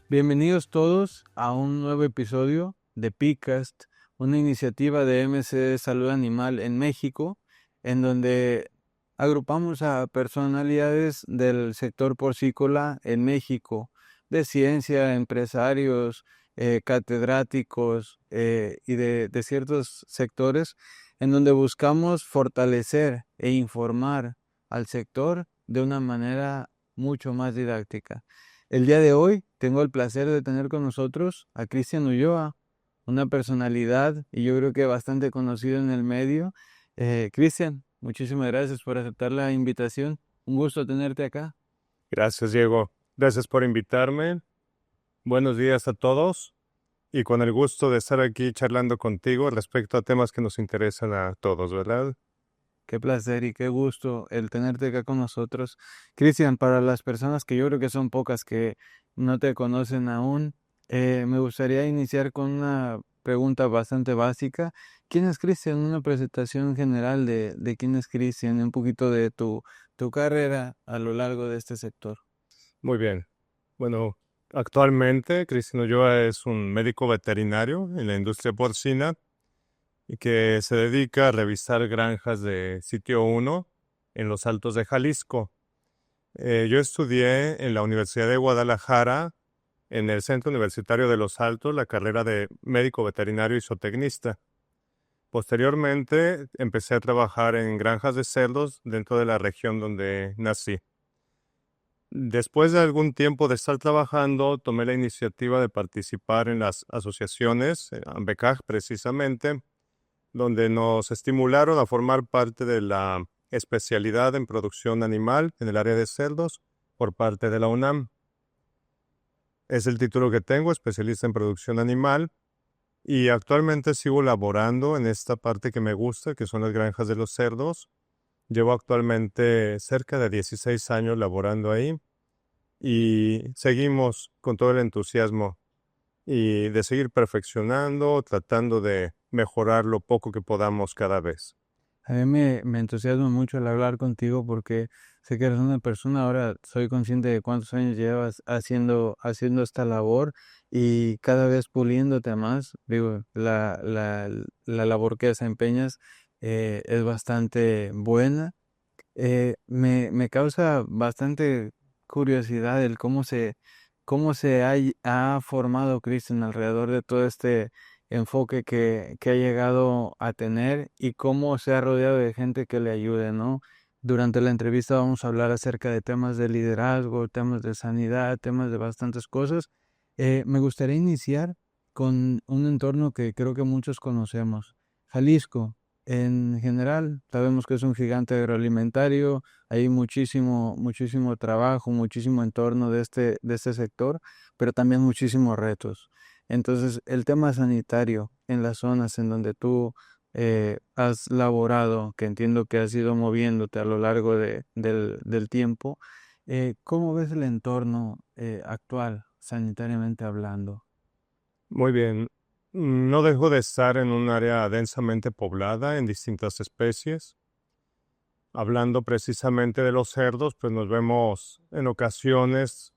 Bienvenidos todos a un nuevo episodio de PICAST, una iniciativa de MC Salud Animal en México, en donde agrupamos a personalidades del sector porcícola en México, de ciencia, empresarios, catedráticos y de ciertos sectores, en donde buscamos fortalecer e informar al sector de una manera mucho más didáctica. El día de hoy tengo el placer de tener con nosotros a Cristian Ulloa, una personalidad y yo creo que bastante conocido en el medio. Cristian, muchísimas gracias por aceptar la invitación. Un gusto tenerte acá. Gracias, Diego. Gracias por invitarme. Buenos días a todos y con el gusto de estar aquí charlando contigo respecto a temas que nos interesan a todos, ¿verdad? Qué placer y qué gusto el tenerte acá con nosotros. Cristian, para las personas que yo creo que son pocas que no te conocen aún, me gustaría iniciar con una pregunta bastante básica. ¿Quién es Cristian? Una presentación general de quién es Cristian, un poquito de tu carrera a lo largo de este sector. Muy bien. Bueno, actualmente Cristian Ulloa es un médico veterinario en la industria porcina y que se dedica a revisar granjas de sitio 1 en los Altos de Jalisco. Yo estudié en la Universidad de Guadalajara, en el Centro Universitario de Los Altos, la carrera de médico veterinario y zootecnista. Posteriormente empecé a trabajar en granjas de cerdos dentro de la región donde nací. Después de algún tiempo de estar trabajando, tomé la iniciativa de participar en las asociaciones, AMBECAG precisamente, donde nos estimularon a formar parte de la especialidad en producción animal en el área de cerdos por parte de la UNAM. Es el título que tengo, especialista en producción animal. Y actualmente sigo laborando en esta parte que me gusta, que son las granjas de los cerdos. Llevo actualmente cerca de 16 años laborando ahí y seguimos con todo el entusiasmo y de seguir perfeccionando, tratando de mejorar lo poco que podamos cada vez. A mí me entusiasma mucho el hablar contigo porque sé que eres una persona, ahora soy consciente de cuántos años llevas haciendo esta labor y cada vez puliéndote más. Digo, la labor que desempeñas es bastante buena. Me causa bastante curiosidad el cómo se ha formado Cristian alrededor de todo este enfoque que ha llegado a tener y cómo se ha rodeado de gente que le ayude, ¿no? Durante la entrevista vamos a hablar acerca de temas de liderazgo, temas de sanidad, temas de bastantes cosas. Me gustaría iniciar con un entorno que creo que muchos conocemos. Jalisco. En general, sabemos que es un gigante agroalimentario, hay muchísimo trabajo, muchísimo entorno de este sector, pero también muchísimos retos. Entonces, el tema sanitario en las zonas en donde tú has laborado, que entiendo que has ido moviéndote a lo largo del tiempo, ¿cómo ves el entorno actual, sanitariamente hablando? Muy bien. No dejo de estar en un área densamente poblada en distintas especies. Hablando precisamente de los cerdos, pues nos vemos en ocasiones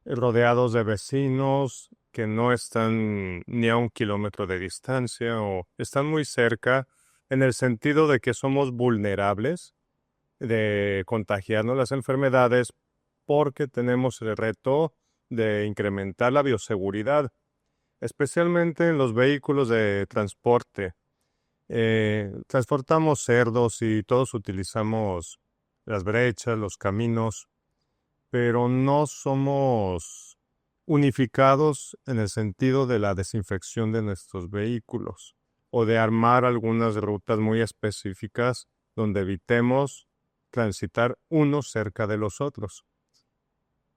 rodeados de vecinos que no están ni a 1 kilómetro de distancia o están muy cerca en el sentido de que somos vulnerables de contagiarnos las enfermedades porque tenemos el reto de incrementar la bioseguridad, especialmente en los vehículos de transporte. Transportamos cerdos y todos utilizamos las brechas, los caminos, pero no somos unificados en el sentido de la desinfección de nuestros vehículos o de armar algunas rutas muy específicas donde evitemos transitar unos cerca de los otros.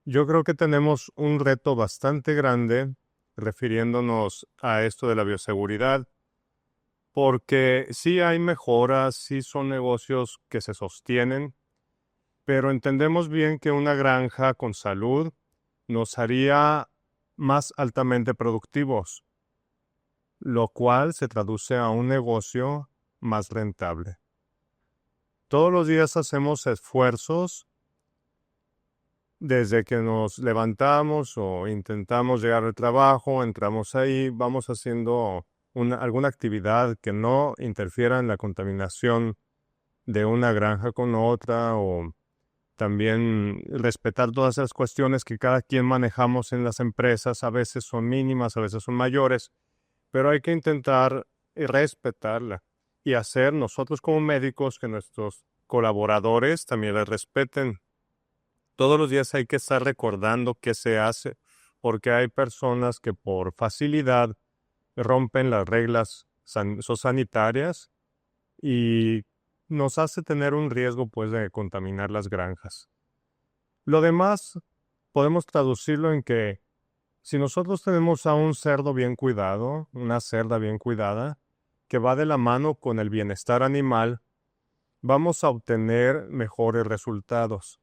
Yo creo que tenemos un reto bastante grande refiriéndonos a esto de la bioseguridad, porque sí hay mejoras, sí son negocios que se sostienen, pero entendemos bien que una granja con salud nos haría más altamente productivos, lo cual se traduce a un negocio más rentable. Todos los días hacemos esfuerzos Desde que nos levantamos o intentamos llegar al trabajo, entramos ahí, vamos haciendo alguna actividad que no interfiera en la contaminación de una granja con otra, o también respetar todas esas cuestiones que cada quien manejamos en las empresas. A veces son mínimas, a veces son mayores, pero hay que intentar respetarla y hacer nosotros como médicos que nuestros colaboradores también la respeten. Todos los días hay que estar recordando qué se hace, porque hay personas que por facilidad rompen las reglas sanitarias y nos hace tener un riesgo, pues, de contaminar las granjas. Lo demás podemos traducirlo en que si nosotros tenemos a un cerdo bien cuidado, una cerda bien cuidada, que va de la mano con el bienestar animal, vamos a obtener mejores resultados.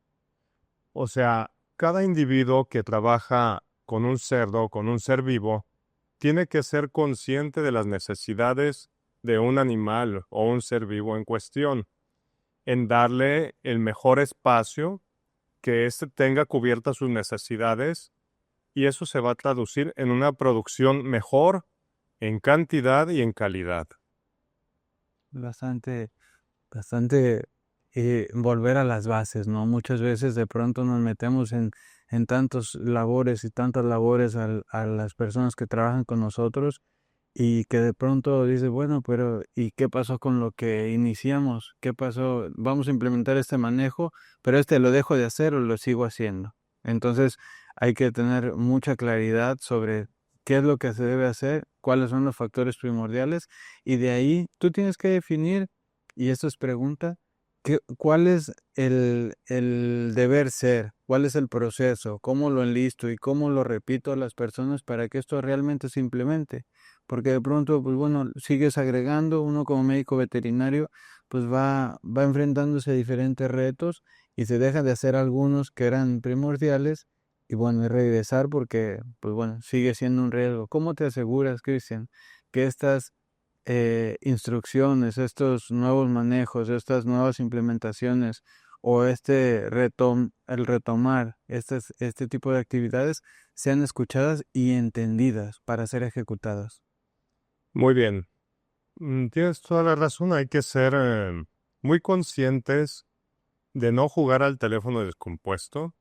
O sea, cada individuo que trabaja con un cerdo, con un ser vivo, tiene que ser consciente de las necesidades de un animal o un ser vivo en cuestión, en darle el mejor espacio, que éste tenga cubiertas sus necesidades, y eso se va a traducir en una producción mejor en cantidad y en calidad. Bastante, bastante volver a las bases, ¿no? Muchas veces de pronto nos metemos en tantos labores y tantas labores a las personas que trabajan con nosotros y que de pronto dice, bueno, pero ¿y qué pasó con lo que iniciamos? ¿Qué pasó? Vamos a implementar este manejo, pero este lo dejo de hacer o lo sigo haciendo. Entonces hay que tener mucha claridad sobre qué es lo que se debe hacer, cuáles son los factores primordiales y de ahí tú tienes que definir, y esto es pregunta, ¿cuál es el deber ser? ¿Cuál es el proceso? ¿Cómo lo enlisto y cómo lo repito a las personas para que esto realmente se implemente? Porque de pronto, pues bueno, sigues agregando, uno como médico veterinario, pues va enfrentándose a diferentes retos y se deja de hacer algunos que eran primordiales y bueno, y regresar porque, pues bueno, sigue siendo un riesgo. ¿Cómo te aseguras, Cristian, que estas instrucciones, estos nuevos manejos, estas nuevas implementaciones o el retomar este tipo de actividades sean escuchadas y entendidas para ser ejecutadas? Muy bien. Tienes toda la razón. Hay que ser muy conscientes de no jugar al teléfono descompuesto.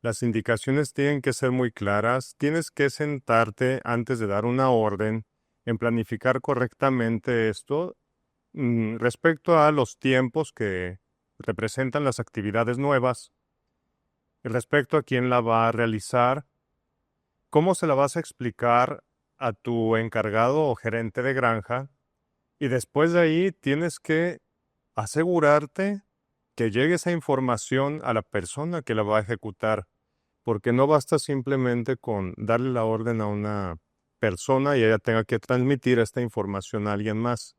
Las indicaciones tienen que ser muy claras. Tienes que sentarte antes de dar una orden en planificar correctamente esto respecto a los tiempos que representan las actividades nuevas, respecto a quién la va a realizar, cómo se la vas a explicar a tu encargado o gerente de granja, y después de ahí tienes que asegurarte que llegue esa información a la persona que la va a ejecutar, porque no basta simplemente con darle la orden a una persona y ella tenga que transmitir esta información a alguien más.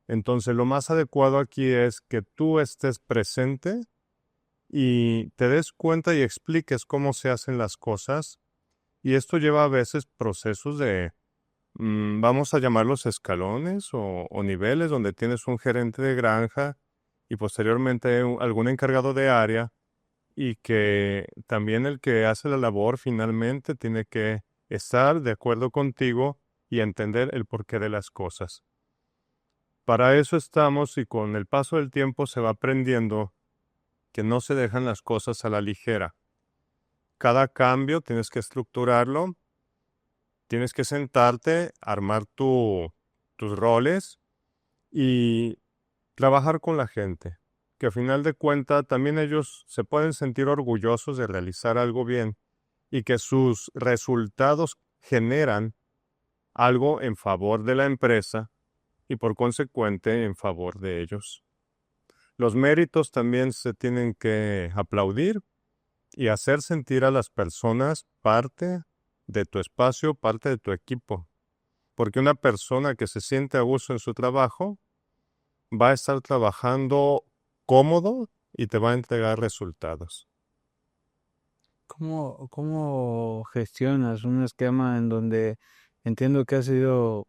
Entonces, lo más adecuado aquí es que tú estés presente y te des cuenta y expliques cómo se hacen las cosas. Y esto lleva a veces procesos de, vamos a llamarlos escalones o niveles, donde tienes un gerente de granja y posteriormente algún encargado de área, y que también el que hace la labor finalmente tiene que estar de acuerdo contigo y entender el porqué de las cosas. Para eso estamos, y con el paso del tiempo se va aprendiendo que no se dejan las cosas a la ligera. Cada cambio tienes que estructurarlo, tienes que sentarte, armar tus roles y trabajar con la gente, que a final de cuentas también ellos se pueden sentir orgullosos de realizar algo bien y que sus resultados generan algo en favor de la empresa y por consecuente en favor de ellos. Los méritos también se tienen que aplaudir y hacer sentir a las personas parte de tu espacio, parte de tu equipo. Porque una persona que se siente a gusto en su trabajo va a estar trabajando cómodo y te va a entregar resultados. ¿Cómo gestionas un esquema en donde entiendo que has ido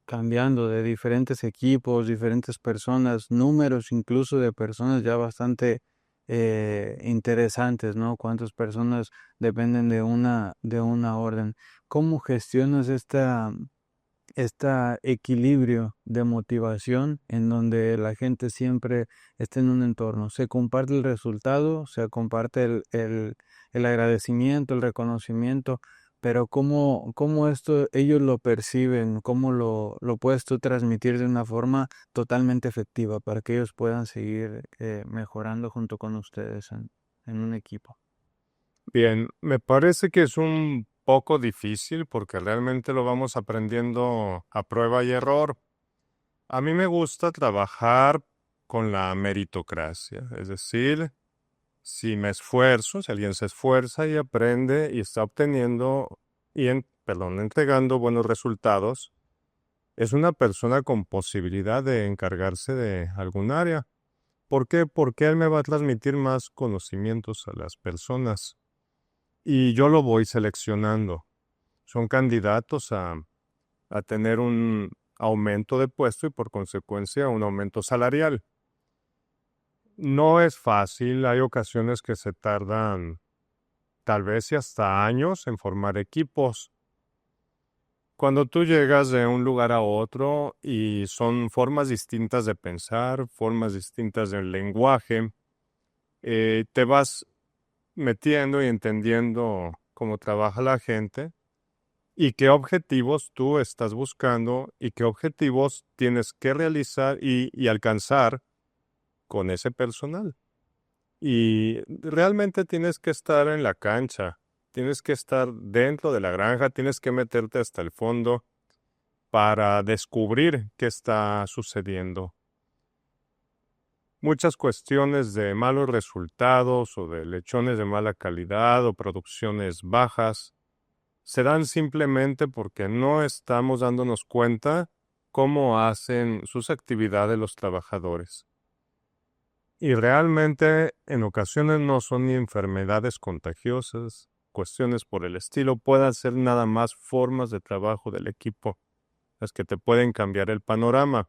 cambiando de diferentes equipos, diferentes personas, números incluso de personas ya bastante interesantes, ¿no? Cuántas personas dependen de una orden. ¿Cómo gestionas este equilibrio de motivación en donde la gente siempre está en un entorno? Se comparte el resultado, se comparte el agradecimiento, el reconocimiento, pero cómo esto ellos lo perciben, cómo lo puedes tú transmitir de una forma totalmente efectiva para que ellos puedan seguir mejorando junto con ustedes en un equipo. Bien, me parece que es un poco difícil porque realmente lo vamos aprendiendo a prueba y error. A mí me gusta trabajar con la meritocracia, es decir, si me esfuerzo, si alguien se esfuerza y aprende y está obteniendo entregando buenos resultados, es una persona con posibilidad de encargarse de algún área. ¿Por qué? Porque él me va a transmitir más conocimientos a las personas y yo lo voy seleccionando. Son candidatos a tener un aumento de puesto y por consecuencia un aumento salarial. No es fácil, hay ocasiones que se tardan tal vez y hasta años en formar equipos. Cuando tú llegas de un lugar a otro y son formas distintas de pensar, formas distintas del lenguaje, te vas metiendo y entendiendo cómo trabaja la gente y qué objetivos tú estás buscando y qué objetivos tienes que realizar y alcanzar con ese personal. Y realmente tienes que estar en la cancha, tienes que estar dentro de la granja, tienes que meterte hasta el fondo para descubrir qué está sucediendo. Muchas cuestiones de malos resultados o de lechones de mala calidad o producciones bajas se dan simplemente porque no estamos dándonos cuenta cómo hacen sus actividades los trabajadores. Y realmente en ocasiones no son ni enfermedades contagiosas, cuestiones por el estilo, pueden ser nada más formas de trabajo del equipo, las que te pueden cambiar el panorama.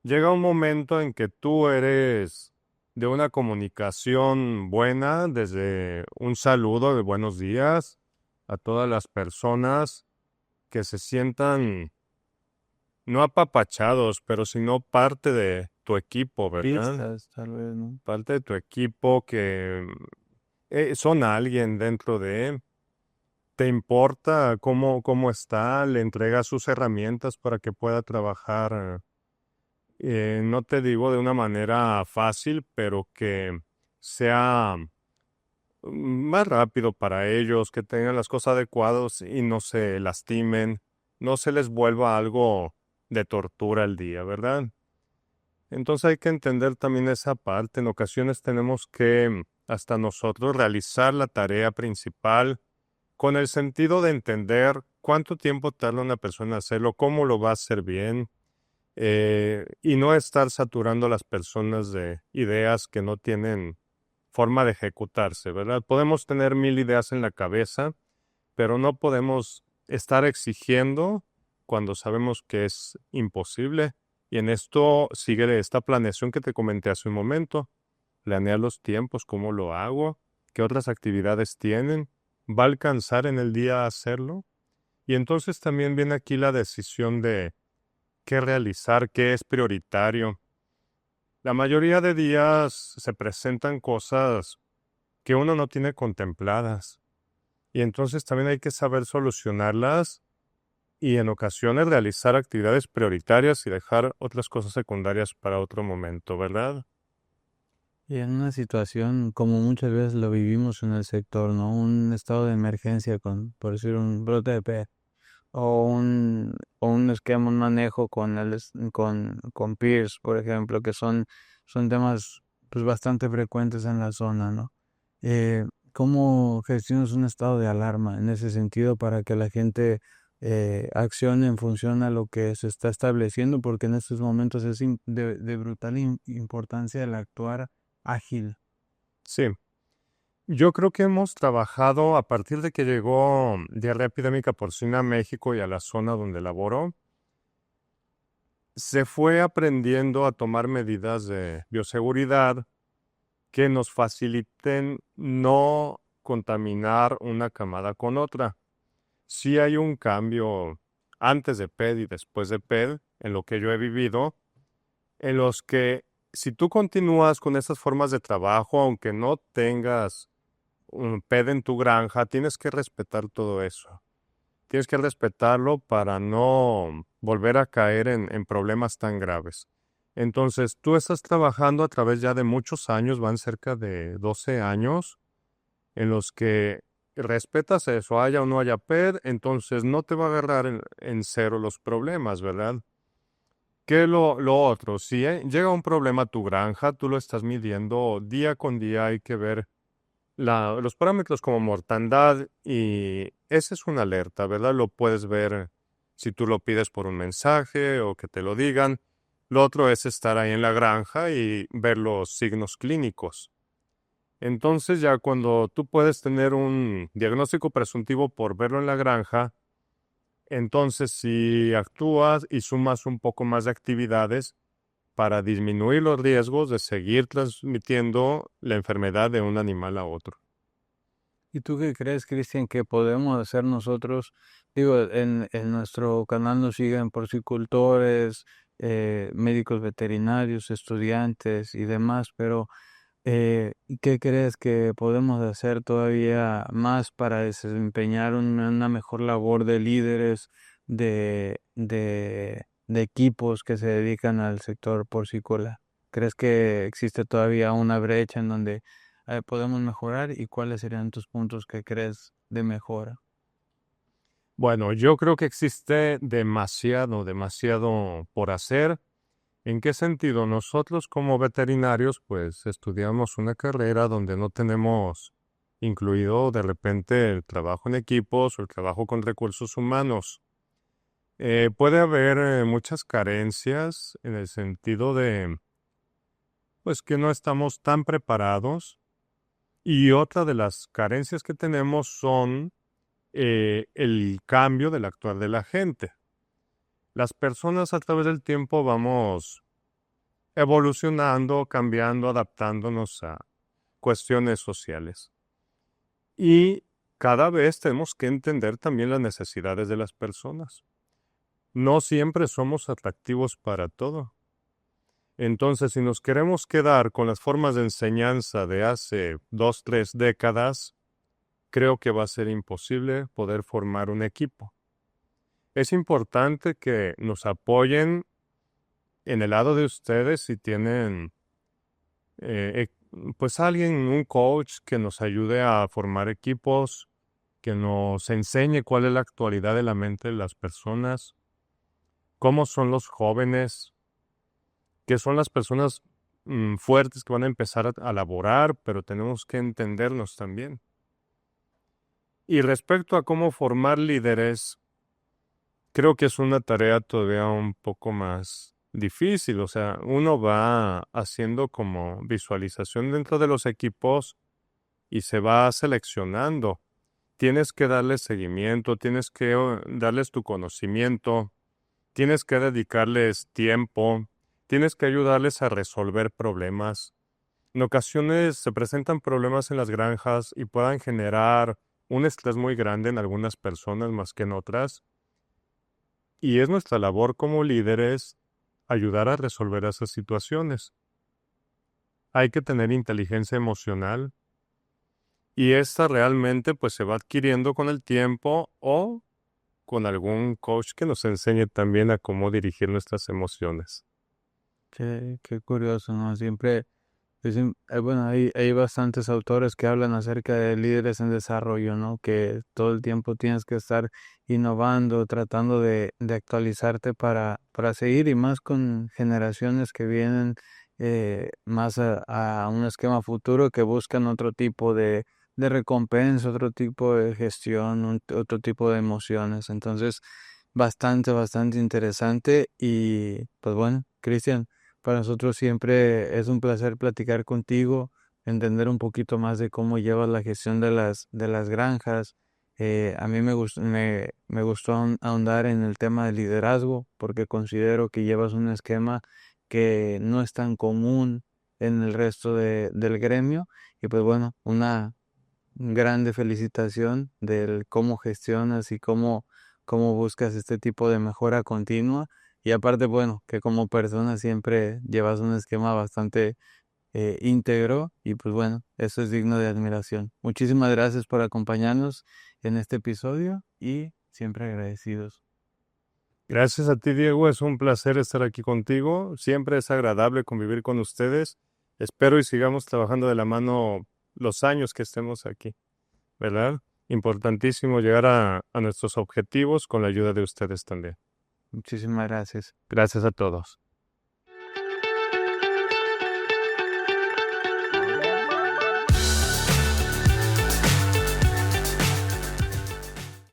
Llega un momento en que tú eres de una comunicación buena, desde un saludo de buenos días a todas las personas que se sientan no apapachados, pero sino parte de tu equipo, ¿verdad? Vistas, tal vez, ¿no? Parte de tu equipo que son alguien dentro de, te importa cómo está, le entregas sus herramientas para que pueda trabajar, no te digo de una manera fácil, pero que sea más rápido para ellos, que tengan las cosas adecuadas y no se lastimen, no se les vuelva algo de tortura el día, ¿verdad? Entonces hay que entender también esa parte. En ocasiones tenemos que hasta nosotros realizar la tarea principal con el sentido de entender cuánto tiempo tarda una persona en hacerlo, cómo lo va a hacer bien, y no estar saturando a las personas de ideas que no tienen forma de ejecutarse, ¿verdad? Podemos tener 1000 ideas en la cabeza, pero no podemos estar exigiendo cuando sabemos que es imposible. Y en esto sigue esta planeación que te comenté hace un momento. Planea los tiempos, cómo lo hago, qué otras actividades tienen, va a alcanzar en el día a hacerlo. Y entonces también viene aquí la decisión de qué realizar, qué es prioritario. La mayoría de días se presentan cosas que uno no tiene contempladas. Y entonces también hay que saber solucionarlas y en ocasiones realizar actividades prioritarias y dejar otras cosas secundarias para otro momento, ¿verdad? Y en una situación como muchas veces lo vivimos en el sector, ¿no? Un estado de emergencia con, por decir, un brote de pez o un esquema, un manejo con peers, por ejemplo, que son temas pues bastante frecuentes en la zona, ¿no? ¿Cómo gestionas un estado de alarma en ese sentido para que la gente accione en función a lo que se está estableciendo? Porque en estos momentos es de brutal importancia el actuar ágil. Sí. Yo creo que hemos trabajado a partir de que llegó diarrea epidémica porcina a México y a la zona donde laboró, se fue aprendiendo a tomar medidas de bioseguridad que nos faciliten no contaminar una camada con otra. Sí hay un cambio antes de PED y después de PED, en lo que yo he vivido, en los que si tú continúas con esas formas de trabajo, aunque no tengas un PED en tu granja, tienes que respetar todo eso. Tienes que respetarlo para no volver a caer en problemas tan graves. Entonces, tú estás trabajando a través ya de muchos años, van cerca de 12 años, en los que respetas eso, haya o no haya PED, entonces no te va a agarrar en cero los problemas, ¿verdad? ¿Qué es lo otro? Si llega un problema a tu granja, tú lo estás midiendo día con día, hay que ver los parámetros como mortandad y esa es una alerta, ¿verdad? Lo puedes ver si tú lo pides por un mensaje o que te lo digan. Lo otro es estar ahí en la granja y ver los signos clínicos. Entonces ya cuando tú puedes tener un diagnóstico presuntivo por verlo en la granja, entonces si actúas y sumas un poco más de actividades para disminuir los riesgos de seguir transmitiendo la enfermedad de un animal a otro. ¿Y tú qué crees, Cristian, que podemos hacer nosotros? Digo, en nuestro canal nos siguen porcicultores, médicos veterinarios, estudiantes y demás, pero ¿qué crees que podemos hacer todavía más para desempeñar una mejor labor de líderes, de equipos que se dedican al sector porcícola? ¿Crees que existe todavía una brecha en donde podemos mejorar y cuáles serían tus puntos que crees de mejora? Bueno, yo creo que existe demasiado por hacer. ¿En qué sentido? Nosotros como veterinarios, pues estudiamos una carrera donde no tenemos incluido de repente el trabajo en equipos o el trabajo con recursos humanos. Puede haber muchas carencias en el sentido de, pues que no estamos tan preparados. Y otra de las carencias que tenemos son el cambio del actuar de la gente. Las personas a través del tiempo vamos evolucionando, cambiando, adaptándonos a cuestiones sociales. Y cada vez tenemos que entender también las necesidades de las personas. No siempre somos atractivos para todo. Entonces, si nos queremos quedar con las formas de enseñanza de hace 2, 3 décadas, creo que va a ser imposible poder formar un equipo. Es importante que nos apoyen en el lado de ustedes si tienen pues alguien, un coach que nos ayude a formar equipos, que nos enseñe cuál es la actualidad de la mente de las personas, cómo son los jóvenes, qué son las personas fuertes que van a empezar a laborar, pero tenemos que entendernos también. Y respecto a cómo formar líderes, creo que es una tarea todavía un poco más difícil. O sea, uno va haciendo como visualización dentro de los equipos y se va seleccionando. Tienes que darles seguimiento, tienes que darles tu conocimiento, tienes que dedicarles tiempo, tienes que ayudarles a resolver problemas. En ocasiones se presentan problemas en las granjas y puedan generar un estrés muy grande en algunas personas más que en otras. Y es nuestra labor como líderes ayudar a resolver esas situaciones. Hay que tener inteligencia emocional y esta realmente pues se va adquiriendo con el tiempo o con algún coach que nos enseñe también a cómo dirigir nuestras emociones. Qué curioso, ¿no? Siempre, bueno, hay bastantes autores que hablan acerca de líderes en desarrollo, ¿no? Que todo el tiempo tienes que estar innovando, tratando de actualizarte para seguir y más con generaciones que vienen más a un esquema futuro que buscan otro tipo de recompensa, otro tipo de gestión, otro tipo de emociones. Entonces, bastante interesante y pues bueno, Cristian. Para nosotros siempre es un placer platicar contigo, entender un poquito más de cómo llevas la gestión de las granjas. A mí me gustó ahondar en el tema del liderazgo porque considero que llevas un esquema que no es tan común en el resto del gremio. Y pues bueno, una grande felicitación del cómo gestionas y cómo buscas este tipo de mejora continua. Y aparte, bueno, que como persona siempre llevas un esquema bastante íntegro y pues bueno, eso es digno de admiración. Muchísimas gracias por acompañarnos en este episodio y siempre agradecidos. Gracias a ti, Diego. Es un placer estar aquí contigo. Siempre es agradable convivir con ustedes. Espero y sigamos trabajando de la mano los años que estemos aquí, ¿verdad? Importantísimo llegar a nuestros objetivos con la ayuda de ustedes también. Muchísimas gracias. Gracias a todos.